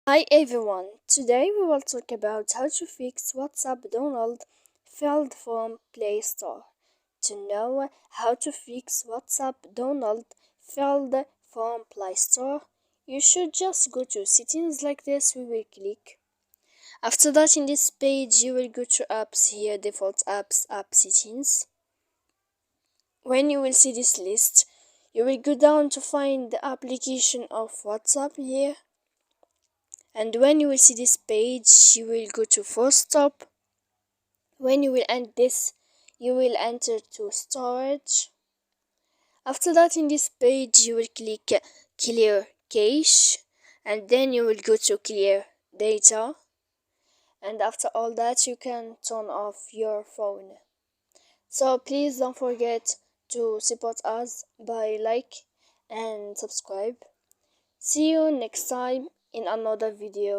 Hi everyone, today we will talk about how to fix WhatsApp Donald failed from Play Store. To know how to fix WhatsApp Donald failed from Play Store, you should just go to settings like this. We will click. After that, in this page, you will go to apps here, default apps, app settings. When you will see this list, you will go down to find the application of WhatsApp here. And when you will see this page, you will go to full stop. When you will end this, you will enter to storage. After that, in this page, you will click clear cache, and then you will go to clear data. And after all that, you can turn off your phone. So please don't forget to support us by like and subscribe. See you next time in another video.